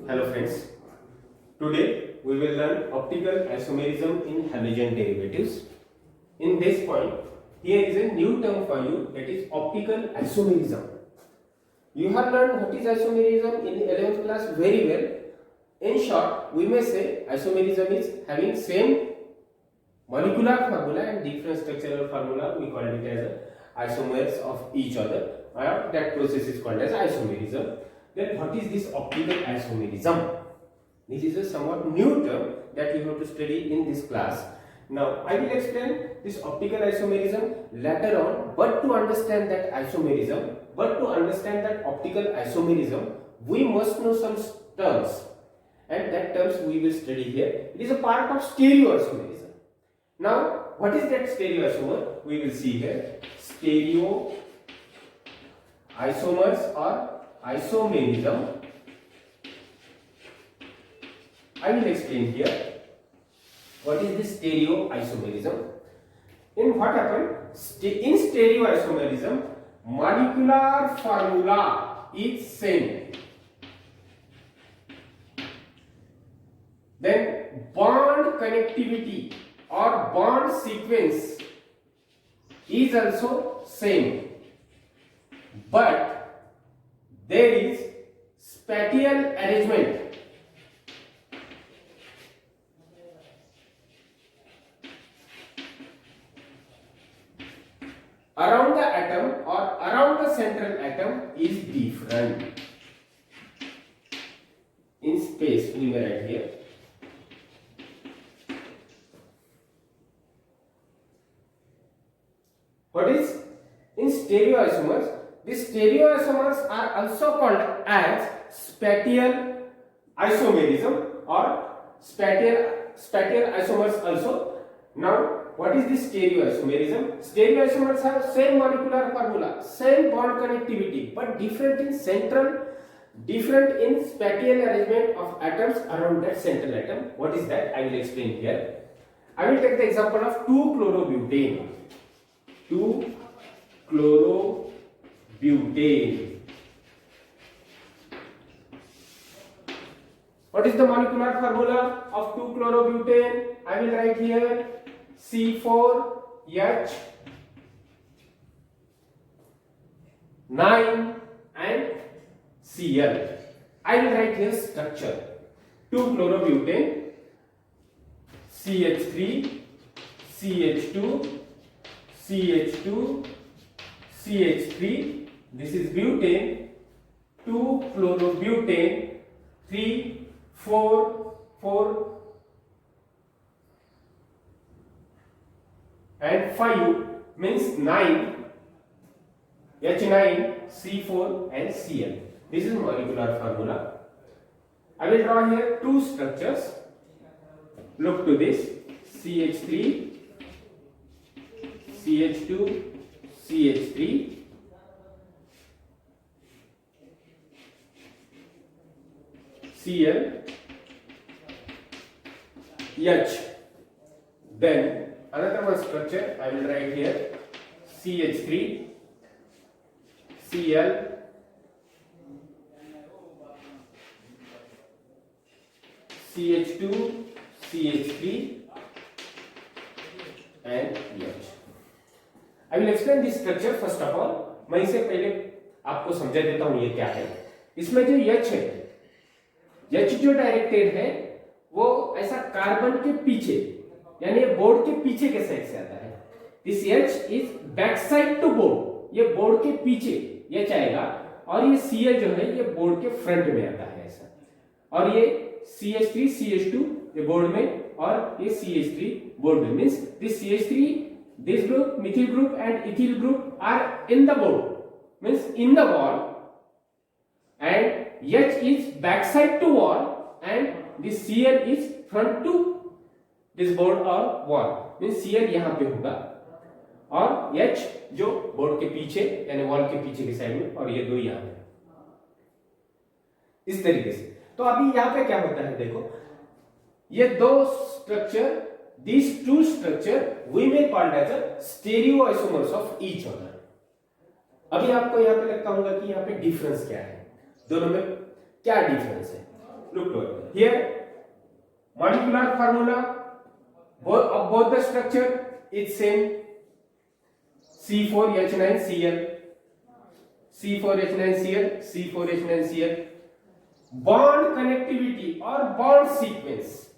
Hello friends, today we will learn optical isomerism in halogen derivatives. In this point, here is a new term for you, that is optical isomerism. You have learned what is isomerism in 11th class very well. In short, we may say isomerism is having same molecular formula and different structural formula. We call it as isomers of each other, or that process is called as isomerism. Then what is this optical isomerism? This is a somewhat new term that you have to study in this class. Now I will explain this optical isomerism later on, but to understand that isomerism, but to understand that optical isomerism, we must know some terms, and that terms we will study here. It is a part of stereoisomerism. Now what is that stereoisomer? We will see here. Stereo isomers or isomerism. I will explain here what is this stereoisomerism. In what happened? In stereoisomerism, molecular formula is same. Then bond connectivity or bond sequence is also same, but there is spatial arrangement around the atom or around the central atom is different. In space, we may write here. What is in stereoisomers? These stereoisomers are also called as spatial isomerism or spatial isomers also. Now, what is this stereoisomerism? Stereoisomers have same molecular formula, same bond connectivity, but different in spatial arrangement of atoms around that central atom. What is that? I will explain here. I will take the example of 2-chlorobutane. 2-chlorobutane. What is the molecular formula of 2-chlorobutane? I will write here C4H9 and Cl. I will write here structure. 2-chlorobutane, CH3, CH2, CH2, CH3. This is butane. 2-chlorobutane, 3, 4, 4 and 5 means 9, H9, C4 and Cl. This is molecular formula. I will draw here two structures. Look to this. CH3, CH2, CH3. Cl, H. Then another one structure I will write here. CH3, Cl, CH2, CH3 and H. I will explain this structure first of all. मैं इसे पहले आपको समझा देता हूं ये क्या है. इसमें जो H है, H जो डायरेक्टेड है वो ऐसा कार्बन के पीछे, यानी ये बोर्ड के पीछे के साइड से आता है. This H is back side to board. ये बोर्ड के पीछे H आएगा और ये Cl जो है ये बोर्ड के फ्रंट में आता है ऐसा. और ये CH3, CH2 ये बोर्ड में और ये CH3 बोर्ड में. Means this CH3, this group, methyl group and ethyl group are in the board, means in the wall, and H is back side to wall and this Cl is front to this board or wall. means Cl यहाँ पे होगा और H जो board के पीछे यानी wall के पीछे की साइड में, और ये दो यहाँ पे इस तरीके से. तो अभी यहाँ पे क्या होता है देखो, ये दो structure, these two structure we may call as a stereoisomers of each other. अभी आपको यहाँ पे लगता होगा कि यहाँ पे डिफरेंस क्या है, दोनों में क्या डिफरेंस है. look to it. Here, molecular formula of both the structure is same. C4H9Cl, C4H9Cl, C4H9Cl. Bond connectivity or bond sequence.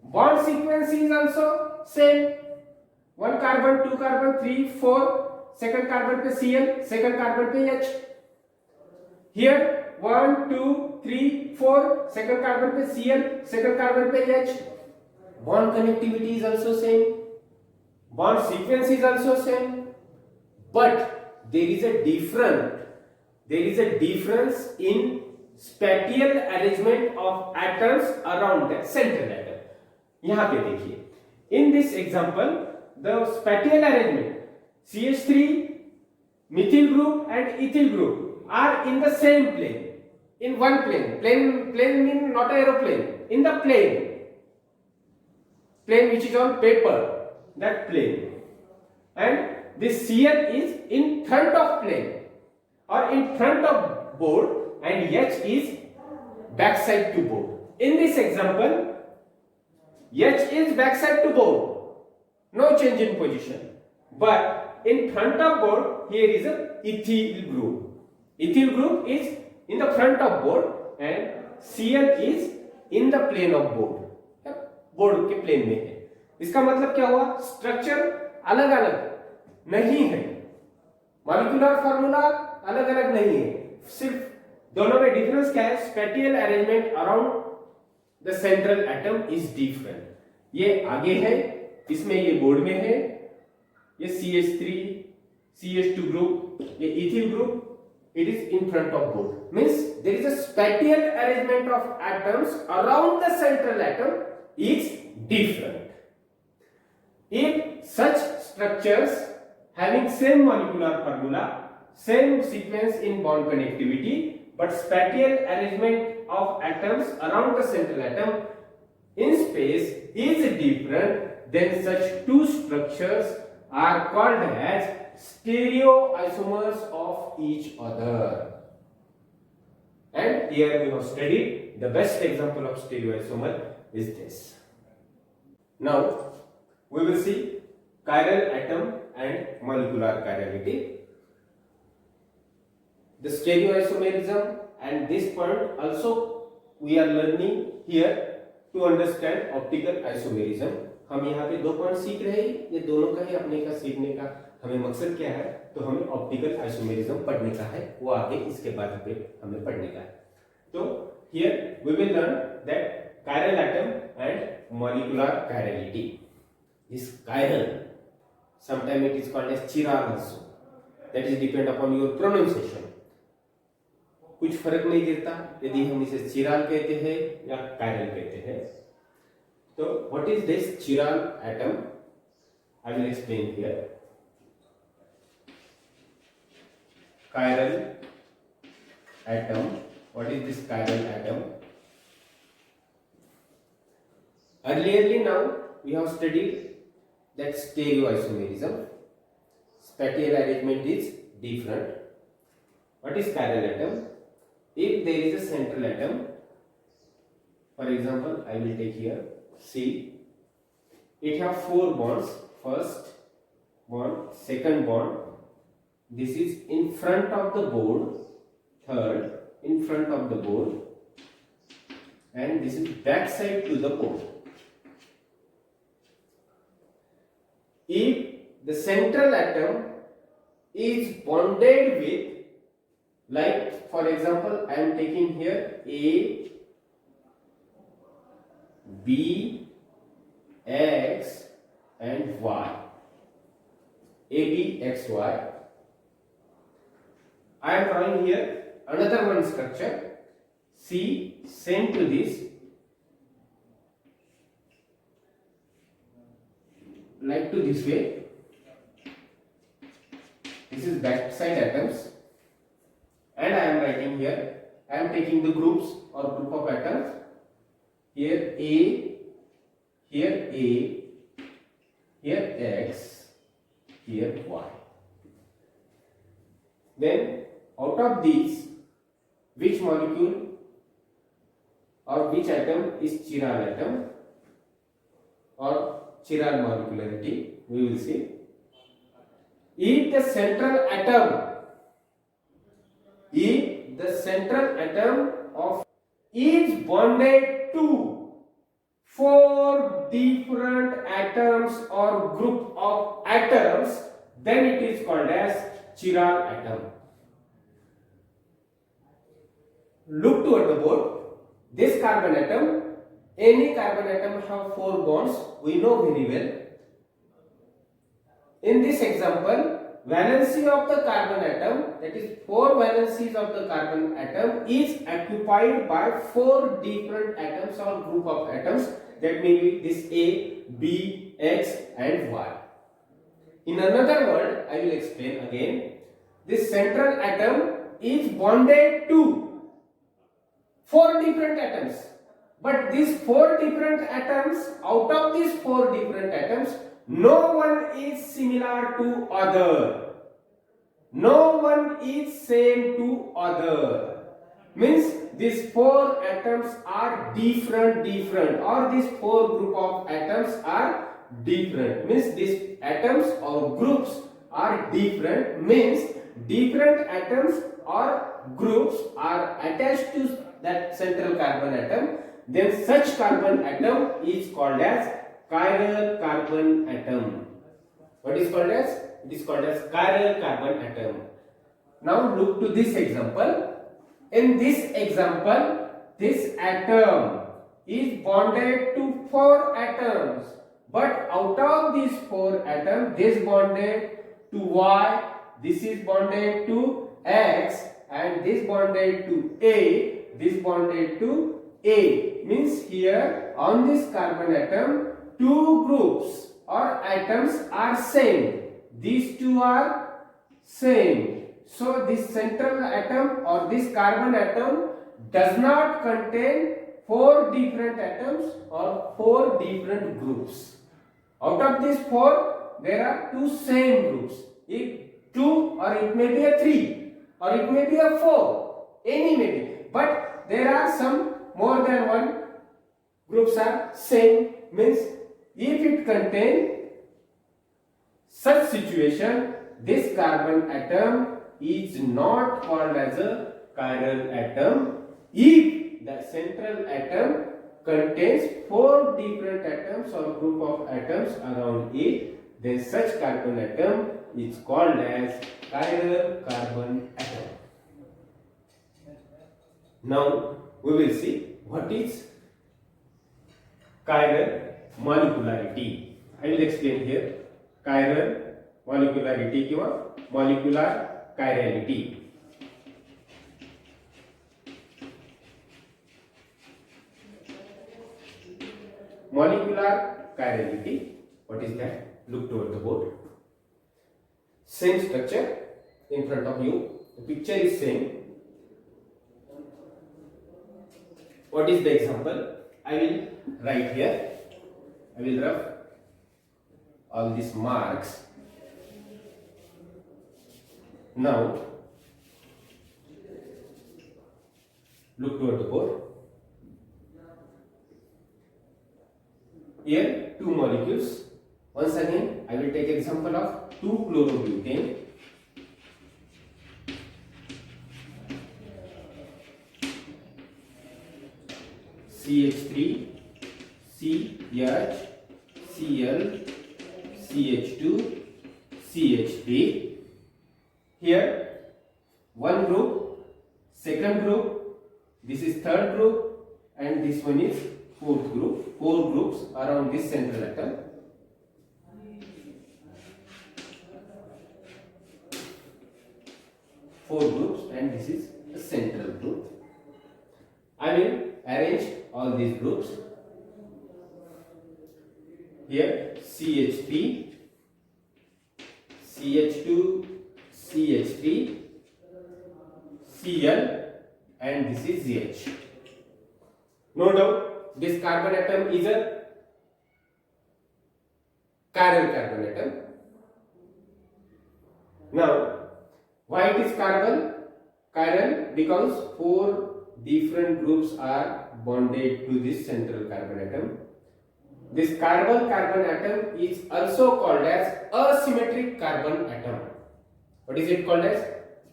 Bond sequence is also same. One carbon, two carbon, 3, 4. Second carbon पे Cl, second carbon पे H. Here 1, 2, 3, 4. Second carbon पे Cl, second carbon पे H. Bond connectivity is also same. Bond sequence is also same. But there is a difference in spatial arrangement of atoms around the central atom. यहाँ पे देखिए, in this example, the spatial arrangement CH3 methyl group and ethyl group are in the same plane, in one plane. Plane means not aeroplane. In the plane which is on paper, that plane, and this Cl is in front of plane or in front of board, and H is backside to board. In this example, H is backside to board, no change in position. But in front of board, here is a ethyl group. Ethyl group is in the front of board and Cl is in the plane of board. Board के plane में है. इसका मतलब क्या हुआ? Structure अलग अलग नहीं है, मॉलिक्यूलर फार्मूला अलग अलग नहीं है, सिर्फ दोनों में डिफरेंस क्या है? Spatial arrangement around the central atom is different. ये आगे है, इसमें ये बोर्ड में है, ये CH3 CH2 ग्रुप, ये ethyl group, it is in front of board. Means there is a spatial arrangement of atoms around the central atom is different. If such structures having same molecular formula, same sequence in bond connectivity, but spatial arrangement of atoms around the central atom in space is different, then such two structures are called as stereoisomers of each other. And here we have studied the best example of stereoisomer is this. Now we will see chiral atom and molecular chirality. The stereoisomerism, and this point also we are learning here to understand optical isomerism. हम यहाँ पे दो point सीख रहे हैं, ये दोनों का ही अपने का सीखने का हमें मकसद क्या है, तो हमें ऑप्टिकल आइसोमेरिज्म पढ़ने का है, वो आगे इसके बाद पे हमें पढ़ने का है. तो here we will learn that chiral atom and molecular chirality. This chiral, sometimes it is called as chiral also, that is depend upon your pronunciation. कुछ फर्क नहीं गिरता यदि हम इसे चिराल कहते हैं या कायरल कहते हैं. तो what is this chiral atom? I will explain here. Chiral atom. What is this chiral atom? Earlierly now we have studied that stereoisomerism. Spatial arrangement is different. What is chiral atom? If there is a central atom, for example, I will take here C. It have four bonds. First bond, second bond. This is in front of the board. Third, in front of the board, and this is back side to the board. If the central atom is bonded with, like for example, I am taking here A, B, X and Y. A, B, X, Y. I am drawing here another one structure C, same to this, like to this way. This is backside atoms, and I am writing here, I am taking the groups or group of atoms. Here A, here A, here X, here Y. Then out of these, which molecule of which atom is chiral atom or chiral molecularity, we will see. If the central atom of is bonded to four different atoms or group of atoms, then it is called as chiral atom. Look toward the board. This carbon atom, any carbon atom have four bonds, we know very well. In this example, valency of the carbon atom, that is four valencies of the carbon atom, is occupied by four different atoms or group of atoms, that may be this A, B, X and Y. In another word, I will explain again. This central atom is bonded to four different atoms, but these four different atoms, out of these four different atoms, no one is similar to other. No one is same to other. Means these four atoms are different or these four group of atoms are different. Means these atoms or groups are different. Means different atoms or groups are attached to that central carbon atom. Then such carbon atom is called as chiral carbon atom. What is called as? It is called as chiral carbon atom. Now look to this example. In this example, this atom is bonded to four atoms, but out of these four atoms, this bonded to Y, this is bonded to X, and this bonded to A, this bonded to A. Means here on this carbon atom, two groups or atoms are same. These two are same. So this central atom or this carbon atom does not contain four different atoms or four different groups. Out of these four, there are two same groups. If two, or it may be a three, or it may be a four, any may be. But there are some more than one groups are same. Means if it contains such situation, this carbon atom is not called as a chiral atom. If the central atom contains four different atoms or group of atoms around it, then such carbon atom is called as chiral carbon atom. Now we will see what is chiral molecularity. I will explain here chiral molecularity किंवा molecular chirality. Molecular chirality, what is that? Look toward the board. Same structure in front of you. The picture is same. What is the example? I will write here. I will rub all these marks. Now, look toward the board. Here, two molecules. Once again, I will take example of 2-chlorobutane. CH3, CH, Cl, CH2, CH3. Here, one group, second group, this is third group, and this one is fourth group. Four groups around this central atom. Four groups, and this is the central group. I will arrange all these groups. Here, CH3, CH2, CH3, Cl, and this is ZH. No doubt, this carbon atom is a chiral carbon atom. Now, why it is chiral? Chiral because four different groups are bonded to this central carbon atom. This carbon-carbon atom is also called as asymmetric carbon atom. What is it called as?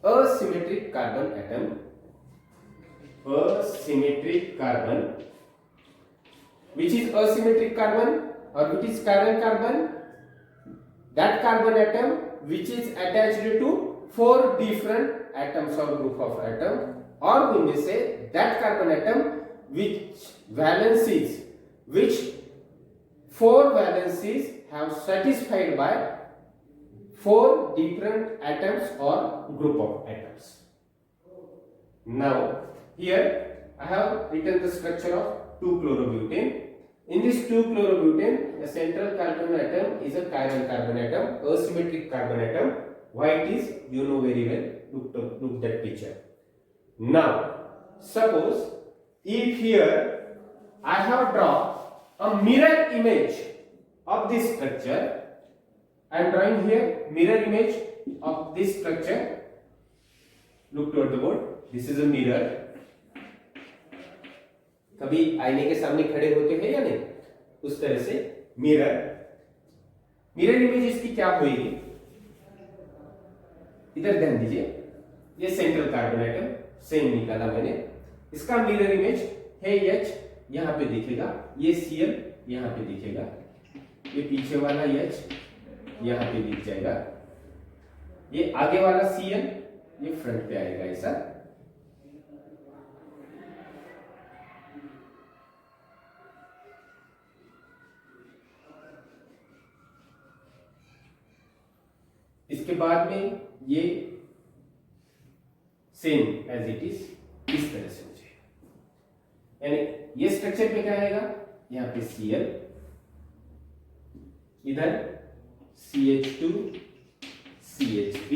Asymmetric carbon atom. Asymmetric carbon. Which is asymmetric carbon or which is carbon-carbon? That carbon atom which is attached to 4 different atoms or group of atom, or we may say that carbon atom which 4 valencies have satisfied by 4 different atoms or group of atoms. Now here I have written the structure of 2-chlorobutane. In this 2-chlorobutane, the central carbon atom is a carbon-carbon atom, asymmetric carbon atom. Why it is, you know very well. Look that picture. Now, suppose if here I have drawn a mirror image of this structure. I am drawing here mirror image of this structure. Look toward the board. This is a mirror. कभी आईने के सामने खड़े होते हैं या नहीं, उस तरह से मिरर इमेज इसकी क्या होगी, इधर ध्यान दीजिए, ये सेंट्रल कार्बन एटम सेम निकाला मैंने, इसका मिरर इमेज है H, यहां पे दिखेगा, ये Cl यहां पे दिखेगा, ये पीछे वाला H यहां पे दिख जाएगा, ये आगे वाला Cl ये फ्रंट पे आएगा ऐसा. इसके बाद में ये सेम एज इट इज इस तरह से हो जाएगा, यानी ये स्ट्रक्चर पे क्या आएगा, यहां पे Cl, इधर CH2 CH3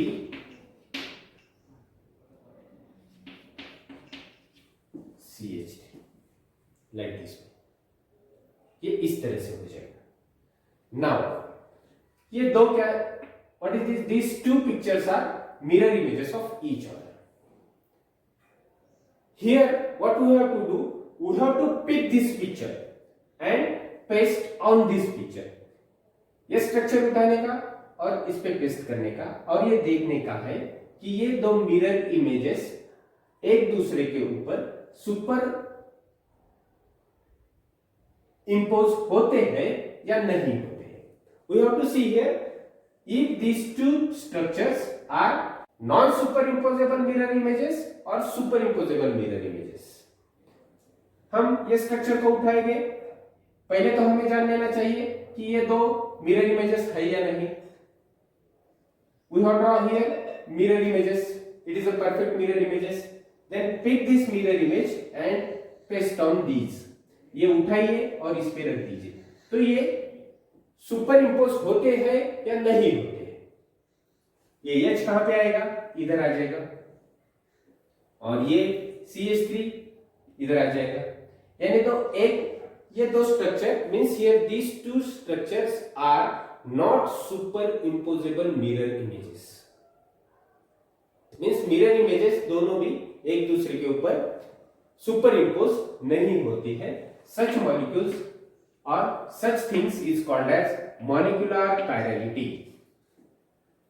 CH3 like this, ये इस तरह से हो जाएगा. नाउ ये दो क्या, what is this? These two pictures are mirror images of each other. Here what we have to do, we have to pick this picture and paste on this picture. ये स्ट्रक्चर उठाने का और इस पे paste करने का, और ये देखने का है कि ये दो मिरर इमेजेस एक दूसरे के ऊपर सुपर इंपोज होते हैं या नहीं होते हैं. We have to see here if these two structures are non-superimposable mirror images or superimposable mirror images. हम ये स्ट्रक्चर को उठाएंगे, पहले तो हमें जान लेना चाहिए कि ये दो मिरर इमेजेस है या नहीं. We have draw here mirror images. It is a perfect mirror images. Then pick this mirror image and paste on these. ये उठाइए और इस पे रख दीजिए. तो ये सुपर इंपोज होते हैं या नहीं होते हैं. ये H कहां पे आएगा, इधर आ जाएगा, और ये CH3 इधर आ जाएगा. यानी तो एक ये दो structure means here these two structures are not superimposable mirror images. Means mirror images दोनों भी एक दूसरे के ऊपर सुपर इंपोज नहीं होती है. सच molecules or such things is called as molecular chirality.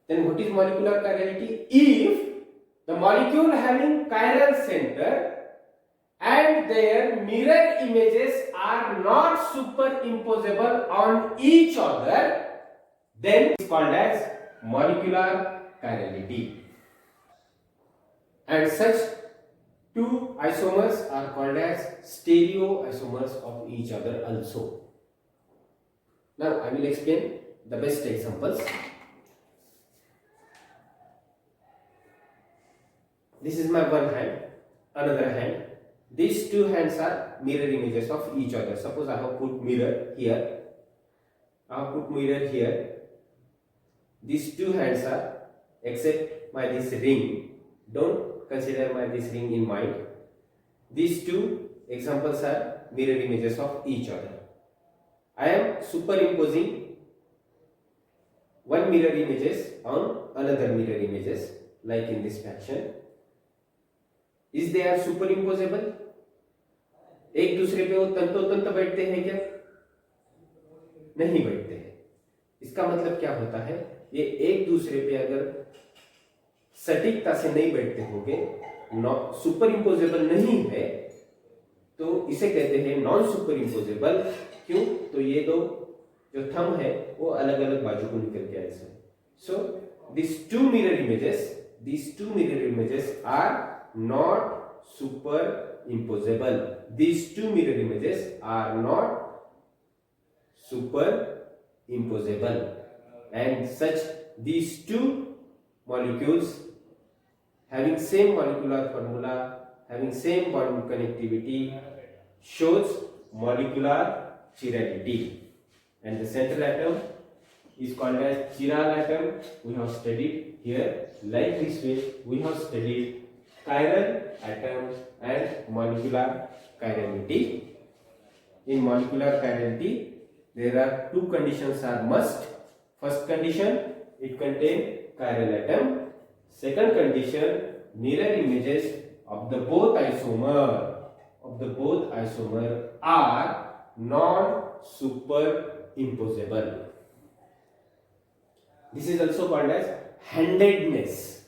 Then what is molecular chirality? If the molecule having chiral center and their mirror images are not superimposable on each other, then it is called as molecular chirality. And such two isomers are called as stereoisomers of each other also. Now I will explain the best examples. This is my one hand, another hand. These two hands are mirror images of each other. Suppose I have put mirror here, I have put mirror here. These two hands are, except by this ring, don't consider my this ring in mind. These two examples are mirror images of each other. I am superimposing one mirror images on another mirror images like in this fashion. Is they are superimposable? एक दूसरे पे वो तंतोतंत बैठते हैं क्या? नहीं बैठते हैं। इसका मतलब क्या होता है, ये एक दूसरे पे अगर सटीकता से नहीं बैठते होंगे, सुपर इम्पोजेबल नहीं है, तो इसे कहते हैं नॉन सुपर इम्पोजेबल। क्यों? तो ये दो जो थंब है वो अलग अलग बाजू को निकल के ऐसे। सो these two mirror images are not superimposable. These two mirror images are not superimposable, and such these two molecules having same molecular formula, having same bond connectivity, shows molecular chirality. And the central atom is called as chiral atom. We have studied here. Like this way, we have studied chiral atom and molecular chirality. In molecular chirality, there are two conditions are must. First condition, it contains chiral atom. Second condition, mirror images of the both isomer are non-superimposable. This is also called as handedness.